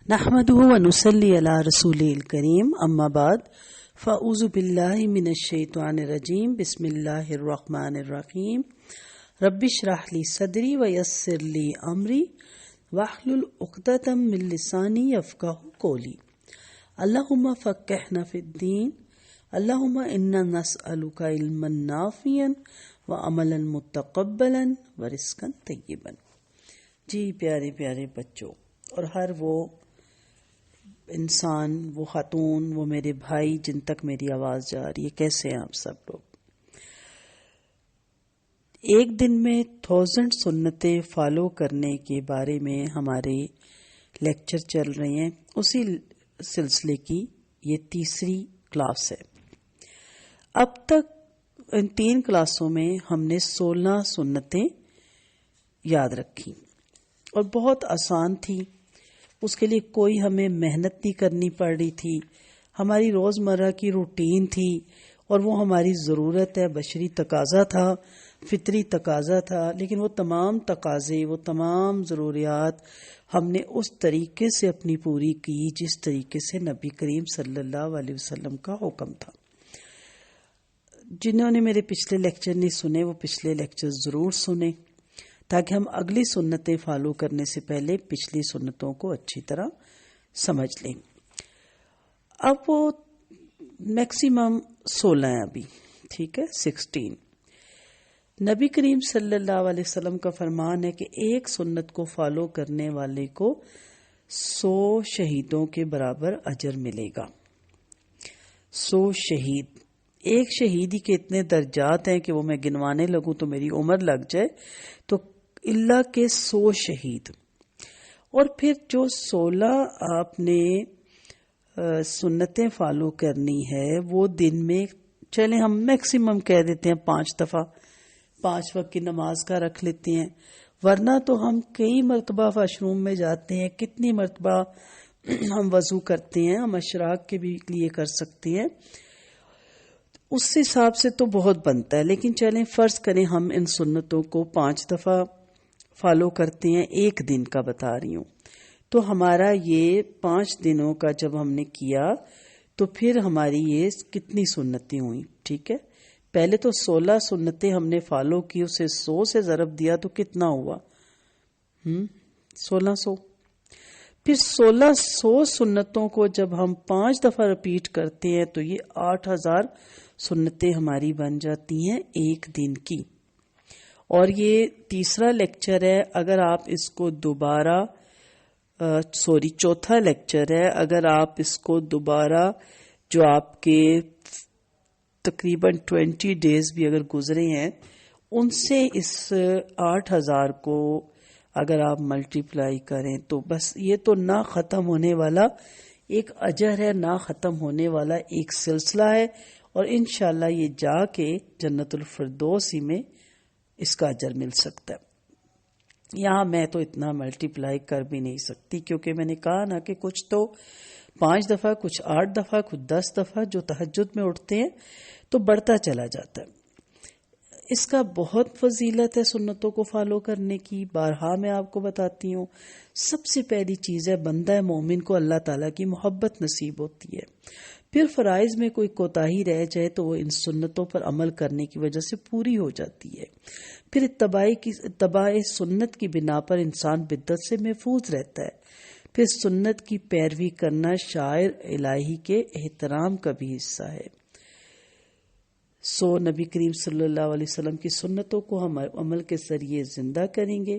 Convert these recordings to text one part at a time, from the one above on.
نحمده ونصلي على رسوله الكريم اما بعد فاعوذ بالله من الشیطان الرجیم بسم اللہ الرحمن الرحیم رب اشرح لي صدری ويسر لي امری واحلل عقدۃ من لسانی یفقهوا قولی اللهم فقهنا في الدین اللهم انا نسألك علما نافعا وعملا متقبلا ورزقا طیبا۔ جی پیارے پیارے بچوں اور ہر وہ انسان، وہ خاتون، وہ میرے بھائی جن تک میری آواز جا رہی ہے، کیسے ہیں آپ سب لوگ؟ ایک دن میں 1000 سنتیں فالو کرنے کے بارے میں ہمارے لیکچر چل رہے ہیں، اسی سلسلے کی یہ تیسری کلاس ہے۔ اب تک ان 3 کلاسوں میں ہم نے 16 سنتیں یاد رکھی اور بہت آسان تھی، اس کے لیے کوئی ہمیں محنت نہیں کرنی پڑ رہی تھی، ہماری روزمرہ کی روٹین تھی اور وہ ہماری ضرورت ہے، بشری تقاضا تھا، فطری تقاضا تھا، لیکن وہ تمام تقاضے، وہ تمام ضروریات ہم نے اس طریقے سے اپنی پوری کی جس طریقے سے نبی کریم صلی اللہ علیہ وسلم کا حکم تھا۔ جنہوں نے میرے پچھلے لیکچر نہیں سنے وہ پچھلے لیکچر ضرور سنیں تاکہ ہم اگلی سنتیں فالو کرنے سے پہلے پچھلی سنتوں کو اچھی طرح سمجھ لیں۔ اب وہ میکسیمم 16 ہیں ابھی، ٹھیک ہے، 16۔ نبی کریم صلی اللہ علیہ وسلم کا فرمان ہے کہ ایک سنت کو فالو کرنے والے کو 100 شہیدوں کے برابر اجر ملے گا۔ 100 شہید، ایک شہید ہی کے اتنے درجات ہیں کہ وہ میں گنوانے لگوں تو میری عمر لگ جائے، تو اللہ کے 100 شہید۔ اور پھر جو 16 آپ نے سنتیں فالو کرنی ہے وہ دن میں، چلیں ہم میکسیمم کہہ دیتے ہیں 5 دفعہ، 5 وقت کی نماز کا رکھ لیتے ہیں، ورنہ تو ہم کئی مرتبہ واش روم میں جاتے ہیں، کتنی مرتبہ ہم وضو کرتے ہیں، ہم اشراق کے بھی لیے کر سکتے ہیں، اس حساب سے تو بہت بنتا ہے، لیکن چلیں فرض کریں ہم ان سنتوں کو 5 دفعہ فالو کرتے ہیں، ایک دن کا بتا رہی ہوں، تو ہمارا یہ 5 دنوں کا جب ہم نے کیا تو پھر ہماری یہ کتنی سنتیں ہوئیں، ٹھیک ہے۔ پہلے تو 16 سنتیں ہم نے فالو کی، اسے 100 سے ضرب دیا تو کتنا ہوا؟ 1600۔ پھر 1600 سنتوں کو جب ہم 5 دفعہ رپیٹ کرتے ہیں تو یہ 8000 سنتیں ہماری بن جاتی ہیں ایک دن کی۔ اور یہ تیسرا لیکچر ہے، اگر آپ اس کو دوبارہ چوتھا لیکچر ہے، اگر آپ اس کو دوبارہ جو آپ کے تقریباً 20 ڈیز بھی اگر گزرے ہیں ان سے اس 8000 کو اگر آپ ملٹیپلائی کریں تو بس یہ تو نہ ختم ہونے والا ایک اجر ہے، نہ ختم ہونے والا ایک سلسلہ ہے، اور انشاءاللہ یہ جا کے جنت الفردوسی میں اس کا اجر مل سکتا ہے۔ یہاں میں تو اتنا ملٹیپلائی کر بھی نہیں سکتی، کیونکہ میں نے کہا نا کہ کچھ تو 5 دفعہ، کچھ 8 دفعہ، کچھ 10 دفعہ جو تہجد میں اٹھتے ہیں تو بڑھتا چلا جاتا ہے۔ اس کا بہت فضیلت ہے سنتوں کو فالو کرنے کی، بارہا میں آپ کو بتاتی ہوں۔ سب سے پہلی چیز ہے بندہ مومن کو اللہ تعالیٰ کی محبت نصیب ہوتی ہے، پھر فرائض میں کوئی کوتاہی رہ جائے تو وہ ان سنتوں پر عمل کرنے کی وجہ سے پوری ہو جاتی ہے، پھر اتباع سنت کی بنا پر انسان بدعت سے محفوظ رہتا ہے، پھر سنت کی پیروی کرنا شاعر الہی کے احترام کا بھی حصہ ہے۔ نبی کریم صلی اللہ علیہ وسلم کی سنتوں کو ہم عمل کے ذریعے زندہ کریں گے،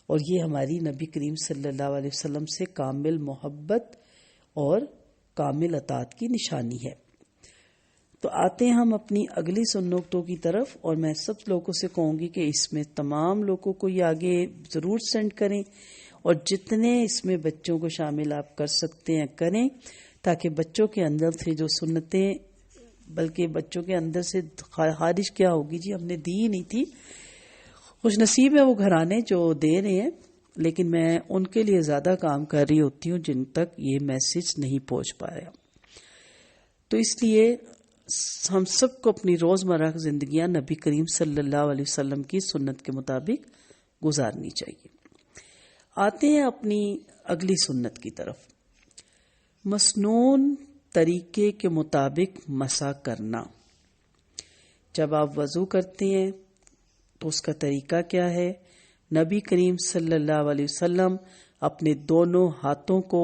اور یہ ہماری نبی کریم صلی اللہ علیہ وسلم سے کامل محبت اور کامل اطاعت کی نشانی ہے۔ تو آتے ہیں ہم اپنی اگلی سنتوں کی طرف، اور میں سب لوگوں سے کہوں گی کہ اس میں تمام لوگوں کو یہ آگے ضرور سینڈ کریں، اور جتنے اس میں بچوں کو شامل آپ کر سکتے ہیں کریں، تاکہ بچوں کے اندر سے جو سنتیں، بلکہ بچوں کے اندر سے خارج کیا ہوگی، جی ہم نے دی ہی نہیں تھی، خوش نصیب ہے وہ گھرانے جو دے رہے ہیں، لیکن میں ان کے لیے زیادہ کام کر رہی ہوتی ہوں جن تک یہ میسج نہیں پہنچ پایا۔ تو اس لیے ہم سب کو اپنی روزمرہ کی زندگیاں نبی کریم صلی اللہ علیہ وسلم کی سنت کے مطابق گزارنی چاہیے۔ آتے ہیں اپنی اگلی سنت کی طرف. مسنون طریقے کے مطابق مسح کرنا. جب آپ وضو کرتے ہیں تو اس کا طریقہ کیا ہے؟ نبی کریم صلی اللہ علیہ وسلم اپنے دونوں ہاتھوں کو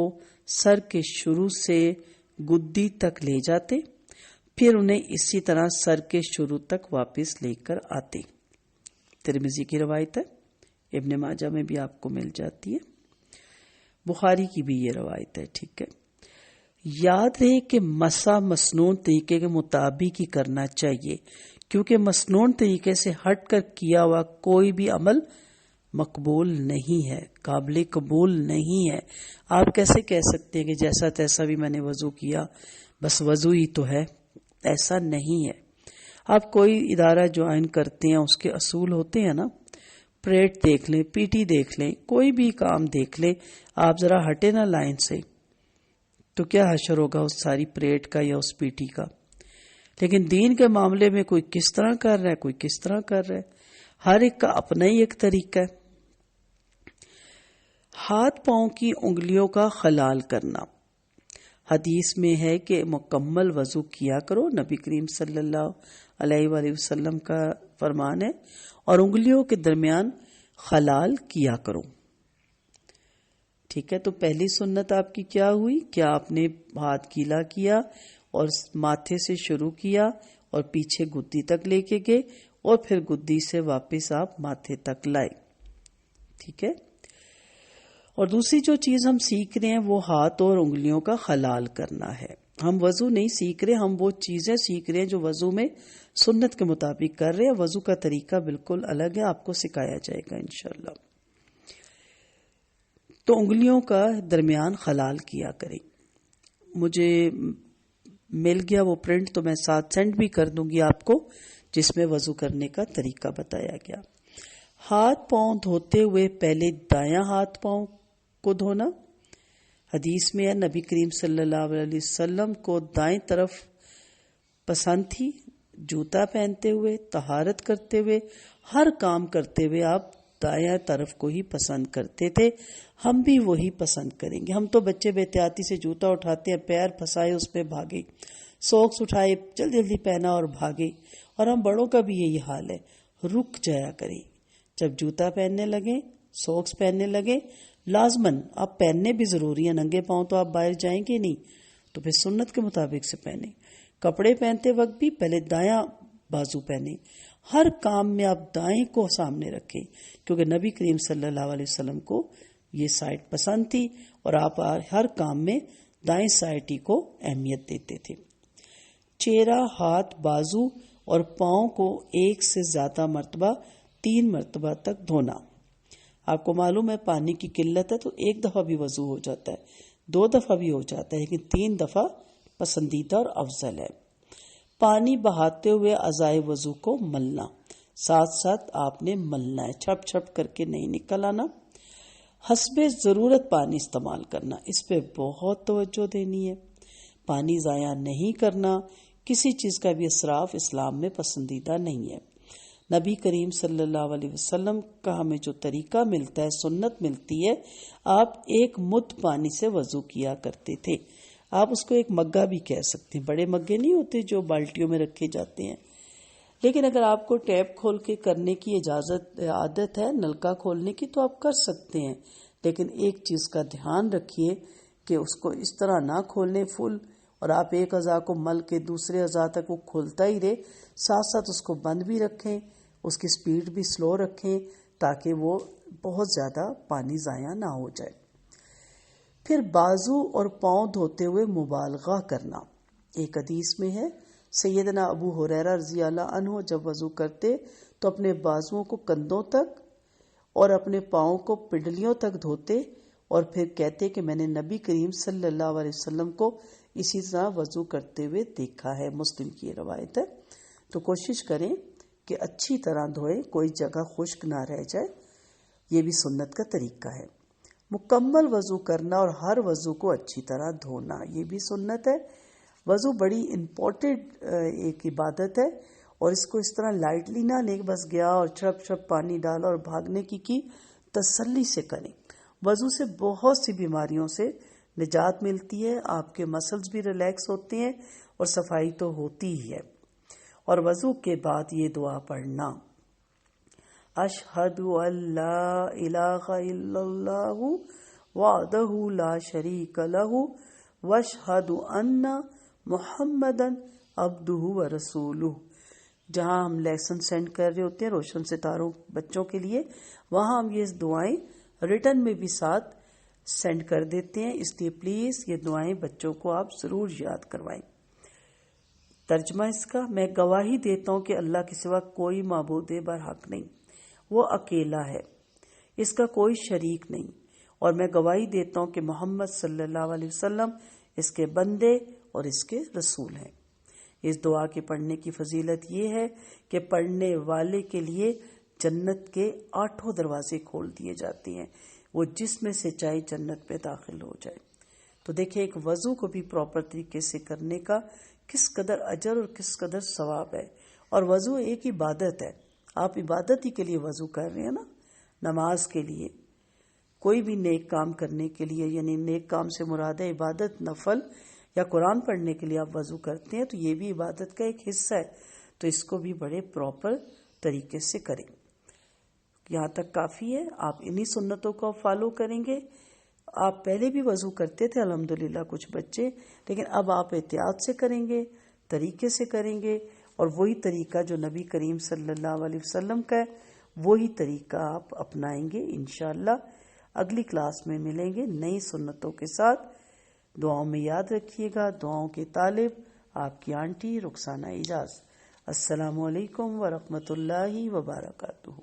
سر کے شروع سے گدی تک لے جاتے، پھر انہیں اسی طرح سر کے شروع تک واپس لے کر آتے. ترمذی کی روایت ہے، ابن ماجہ میں بھی آپ کو مل جاتی ہے، بخاری کی بھی یہ روایت ہے. ٹھیک ہے، یاد رہے کہ مسح مسنون طریقے کے مطابق ہی کرنا چاہیے، کیونکہ مسنون طریقے سے ہٹ کر کیا ہوا کوئی بھی عمل مقبول نہیں ہے، قابل قبول نہیں ہے. آپ کیسے کہہ سکتے ہیں کہ جیسا تیسا بھی میں نے وضو کیا، بس وضو ہی تو ہے؟ ایسا نہیں ہے. آپ کوئی ادارہ جوائن کرتے ہیں، اس کے اصول ہوتے ہیں نا. پریڈ دیکھ لیں، پی ٹی دیکھ لیں، کوئی بھی کام دیکھ لیں، آپ ذرا ہٹے نا لائن سے تو کیا حشر ہوگا اس ساری پریڈ کا یا اس پی ٹی کا. لیکن دین کے معاملے میں کوئی کس طرح کر رہا ہے، کوئی کس طرح کر رہا ہے. ہر ایک کا اپنا ہی ایک طریقہ ہے. ہاتھ پاؤں کی انگلیوں کا خلال کرنا. حدیث میں ہے کہ مکمل وضو کیا کرو، نبی کریم صلی اللہ علیہ وآلہ وسلم کا فرمان ہے، اور انگلیوں کے درمیان خلال کیا کرو. ٹھیک ہے، تو پہلی سنت آپ کی کیا ہوئی؟ کیا آپ نے ہاتھ گیلا کیا اور ماتھے سے شروع کیا اور پیچھے گدی تک لے کے گئے اور پھر گدی سے واپس آپ ماتھے تک لائے. ٹھیک ہے، اور دوسری جو چیز ہم سیکھ رہے ہیں وہ ہاتھ اور انگلیوں کا خلال کرنا ہے. ہم وضو نہیں سیکھ رہے، ہم وہ چیزیں سیکھ رہے ہیں جو وضو میں سنت کے مطابق کر رہے ہیں. وضو کا طریقہ بالکل الگ ہے، آپ کو سکھایا جائے گا انشاءاللہ. تو انگلیوں کا درمیان خلال کیا کریں. مجھے مل گیا وہ پرنٹ، تو میں ساتھ سینڈ بھی کر دوں گی آپ کو، جس میں وضو کرنے کا طریقہ بتایا گیا. ہاتھ پاؤں دھوتے ہوئے پہلے دایاں ہاتھ پاؤں کو دھونا. حدیث میں ہے نبی کریم صلی اللہ علیہ وسلم کو دائیں طرف پسند تھی. جوتا پہنتے ہوئے، طہارت کرتے ہوئے، ہر کام کرتے ہوئے آپ دایاں طرف کو ہی پسند کرتے تھے. ہم بھی وہی پسند کریں گے. ہم تو بچے بے احتیاطی سے جوتا اٹھاتے ہیں، پیر پھنسائے اس پہ بھاگے، سوکس اٹھائے جلدی جلدی پہنا اور بھاگے. اور ہم بڑوں کا بھی یہی حال ہے. رک جایا کریں. جب جوتا پہننے لگیں، سوکس پہننے لگیں، لازماً آپ پہننے بھی ضروری ہیں، ننگے پاؤں تو آپ باہر جائیں گے نہیں، تو پھر سنت کے مطابق سے پہنیں. کپڑے پہنتے وقت بھی پہلے دایاں بازو پہنیں. ہر کام میں آپ دائیں کو سامنے رکھیں، کیونکہ نبی کریم صلی اللہ علیہ وسلم کو یہ سائڈ پسند تھی اور آپ ہر کام میں دائیں سائڈ ہی کو اہمیت دیتے تھے. چہرہ، ہاتھ، بازو اور پاؤں کو ایک سے زیادہ مرتبہ 3 مرتبہ تک دھونا. آپ کو معلوم ہے پانی کی قلت ہے تو 1 دفعہ بھی وضو ہو جاتا ہے، 2 دفعہ بھی ہو جاتا ہے، لیکن 3 دفعہ پسندیدہ اور افضل ہے. پانی بہاتے ہوئے اعضائے وضو کو ملنا. ساتھ ساتھ آپ نے ملنا ہے، چھپ چھپ کر کے نہیں نکل آنا. حسب ضرورت پانی استعمال کرنا، اس پہ بہت توجہ دینی ہے. پانی ضائع نہیں کرنا. کسی چیز کا بھی اسراف اسلام میں پسندیدہ نہیں ہے. نبی کریم صلی اللہ علیہ وسلم کا ہمیں جو طریقہ ملتا ہے، سنت ملتی ہے، آپ 1 مد پانی سے وضو کیا کرتے تھے. آپ اس کو ایک مگہ بھی کہہ سکتے ہیں. بڑے مگے نہیں ہوتے جو بالٹیوں میں رکھے جاتے ہیں، لیکن اگر آپ کو ٹیپ کھول کے کرنے کی عادت ہے، نلکا کھولنے کی، تو آپ کر سکتے ہیں. لیکن ایک چیز کا دھیان رکھیے کہ اس کو اس طرح نہ کھولنے فل، اور آپ ایک اعضاء کو مل کے دوسرے اعضاء تک وہ کھولتا ہی رہے. ساتھ ساتھ اس کو بند بھی رکھیں، اس کی سپیڈ بھی سلو رکھیں تاکہ وہ بہت زیادہ پانی ضائع نہ ہو جائے. پھر بازو اور پاؤں دھوتے ہوئے مبالغہ کرنا. ایک حدیث میں ہے سیدنا ابو ہریرہ رضی اللہ عنہ جب وضو کرتے تو اپنے بازوؤں کو کندھوں تک اور اپنے پاؤں کو پنڈلیوں تک دھوتے اور پھر کہتے کہ میں نے نبی کریم صلی اللہ علیہ وسلم کو اسی طرح وضو کرتے ہوئے دیکھا ہے. مسلم کی روایت ہے. تو کوشش کریں کہ اچھی طرح دھوئیں، کوئی جگہ خشک نہ رہ جائے. یہ بھی سنت کا طریقہ ہے. مکمل وضو کرنا اور ہر وضو کو اچھی طرح دھونا، یہ بھی سنت ہے. وضو بڑی امپورٹنٹ ایک عبادت ہے، اور اس کو اس طرح لائٹلی نہ لیں، بس گیا اور چھپ چھپ پانی ڈالا اور بھاگنے کی تسلی سے کریں. وضو سے بہت سی بیماریوں سے نجات ملتی ہے، آپ کے مسلز بھی ریلیکس ہوتے ہیں اور صفائی تو ہوتی ہی ہے۔ اور وضو کے بعد یہ دعا پڑھنا، اشہد ان لا الہ الا اللہ وحدہ لا شریک لہ واشہد ان محمدا عبدہ ورسولہ۔ جہاں ہم لیسن سینڈ کر رہے ہوتے ہیں روشن ستاروں بچوں کے لیے، وہاں ہم یہ دعائیں ریٹن میں بھی ساتھ سینڈ کر دیتے ہیں، اس لیے پلیز یہ دعائیں بچوں کو آپ ضرور یاد کروائیں۔ ترجمہ اس کا، میں گواہی دیتا ہوں کہ اللہ کے سوا کوئی معبود برحق نہیں، وہ اکیلا ہے، اس کا کوئی شریک نہیں، اور میں گواہی دیتا ہوں کہ محمد صلی اللہ علیہ وسلم اس کے بندے اور اس کے رسول ہیں۔ اس دعا کے پڑھنے کی فضیلت یہ ہے کہ پڑھنے والے کے لیے جنت کے 8 دروازے کھول دیے جاتے ہیں، وہ جس میں سے چاہے جنت میں داخل ہو جائے۔ تو دیکھیں ایک وضو کو بھی پراپر طریقے سے کرنے کا کس قدر اجر اور کس قدر ثواب ہے، اور وضو ایک عبادت ہے، آپ عبادت ہی کے لیے وضو کر رہے ہیں نا، نماز کے لیے، کوئی بھی نیک کام کرنے کے لیے، یعنی نیک کام سے مراد ہے عبادت، نفل یا قرآن پڑھنے کے لیے آپ وضو کرتے ہیں تو یہ بھی عبادت کا ایک حصہ ہے، تو اس کو بھی بڑے پراپر طریقے سے کریں۔ یہاں تک کافی ہے، آپ انہی سنتوں کو فالو کریں گے۔ آپ پہلے بھی وضو کرتے تھے الحمدللہ کچھ بچے، لیکن اب آپ احتیاط سے کریں گے، طریقے سے کریں گے، اور وہی طریقہ جو نبی کریم صلی اللہ علیہ وسلم کا ہے وہی طریقہ آپ اپنائیں گے انشاءاللہ۔ اگلی کلاس میں ملیں گے نئی سنتوں کے ساتھ۔ دعاؤں میں یاد رکھیے گا، دعاؤں کے طالب آپ کی آنٹی رخسانہ اعجاز۔ السلام علیکم ورحمۃ اللہ وبرکاتہ۔